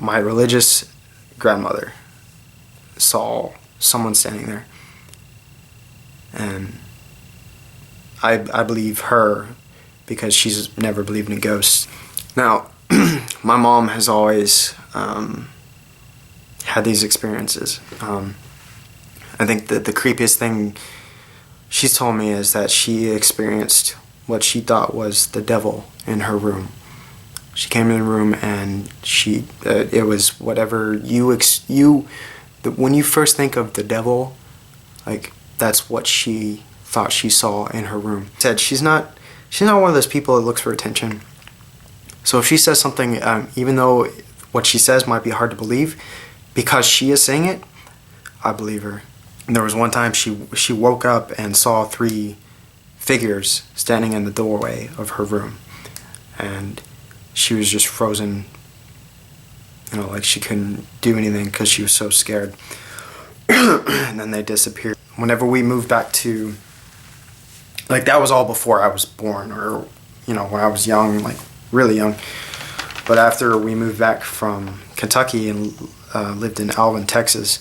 my religious grandmother saw someone standing there, and I believe her because she's never believed in ghosts. Now, my mom has always had these experiences. I think that the creepiest thing she's told me is that she experienced what she thought was the devil in her room. She came in the room and it was whatever when you first think of the devil, like that's what she thought she saw in her room. Said she's not one of those people that looks for attention. So if she says something, even though what she says might be hard to believe, because she is saying it, I believe her. And there was one time she woke up and saw 3 figures standing in the doorway of her room, and she was just frozen, like she couldn't do anything because she was so scared. And then they disappeared. Whenever we moved back to, like, that was all before I was born, or when I was young, like really young. But after we moved back from Kentucky and lived in Alvin, Texas,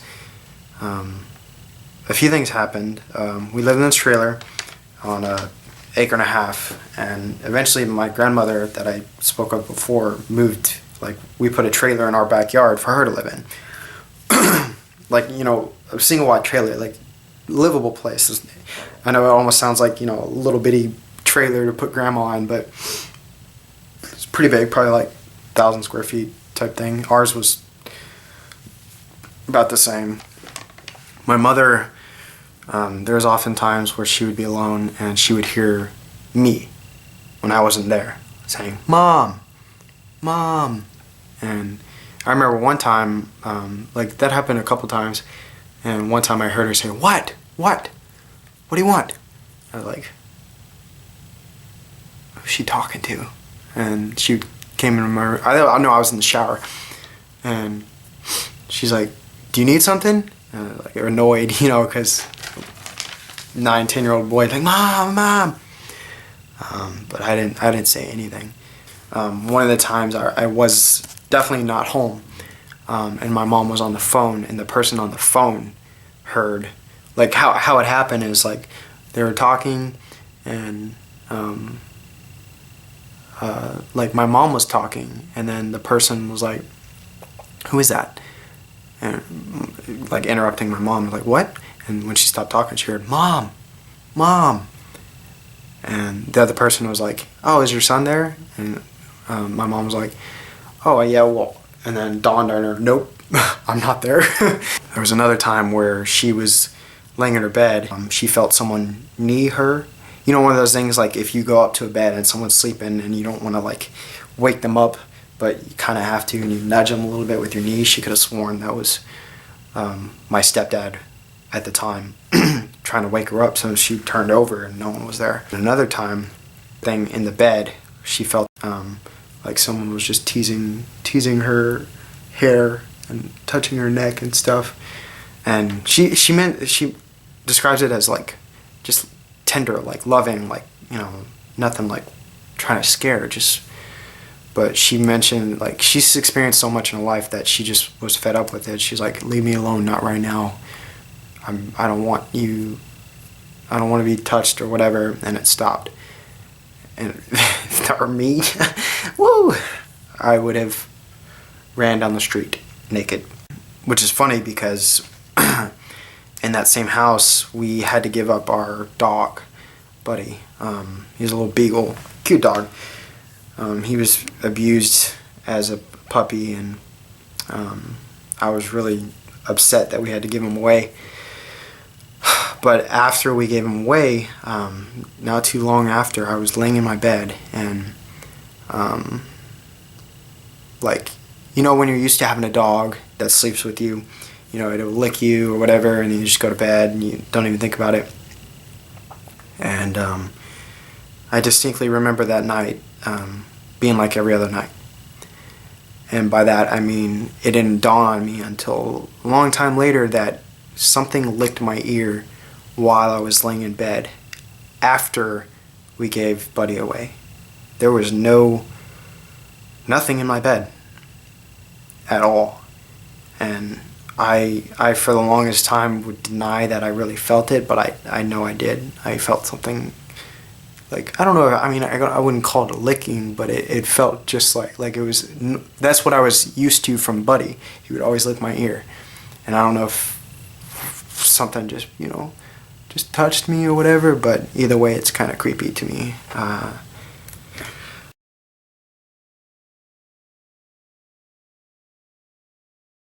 a few things happened. We lived in this trailer on an acre and a half, and eventually my grandmother that I spoke of before moved. Like, we put a trailer in our backyard for her to live in. Like, a single wide trailer, like livable place. I know it almost sounds like, a little bitty trailer to put grandma in, but it's pretty big, probably like 1,000 square feet type thing. Ours was about the same. My mother, there's often times where she would be alone and she would hear me when I wasn't there saying, "Mom, Mom." And I remember one time, like that happened a couple times, and one time I heard her say, What do you want?" I was like, who's she talking to? And she came in my room. I know I was in the shower, and she's like, "Do you need something?" Like, annoyed, because 9, 10-year-old boy like, Mom. But I didn't say anything. One of the times I was definitely not home, and my mom was on the phone, and the person on the phone heard, like, how it happened is, like, they were talking, and like, my mom was talking, and then the person was like, "Who is that?" And, like, interrupting my mom, like, "What?" And when she stopped talking, she heard, Mom. And the other person was like, "Oh, is your son there?" And my mom was like, "Oh, yeah, well," and then dawned on her, "Nope, I'm not there." There was another time where she was laying in her bed. She felt someone knee her. One of those things, like, if you go up to a bed and someone's sleeping and you don't want to, like, wake them up, but you kind of have to, and you nudge them a little bit with your knee. She could have sworn that was my stepdad at the time trying to wake her up, so she turned over and no one was there. Another time, thing in the bed, she felt like someone was just teasing her hair and touching her neck and stuff, and she describes it as, like, just tender, like loving, like, nothing like trying to scare her, but she mentioned, like, she's experienced so much in her life that she just was fed up with it. She's like, "Leave me alone, not right now. I don't want to be touched or whatever," and it stopped. And if that were me, woo, I would have ran down the street naked. Which is funny because in that same house, we had to give up our dog, Buddy. He's a little beagle, cute dog. He was abused as a puppy, and I was really upset that we had to give him away. But after we gave him away, not too long after, I was laying in my bed, and like, when you're used to having a dog that sleeps with you, it'll lick you or whatever, and then you just go to bed and you don't even think about it. And I distinctly remember that night being like every other night. And by that I mean it didn't dawn on me until a long time later that something licked my ear while I was laying in bed after we gave Buddy away. There was nothing in my bed. at all. And I for the longest time would deny that I really felt it, but I know I did. I felt something, like, I don't know, I mean, I wouldn't call it a licking, but it felt just like it was, that's what I was used to from Buddy. He would always lick my ear. And I don't know if something just, just touched me or whatever, but either way, it's kind of creepy to me.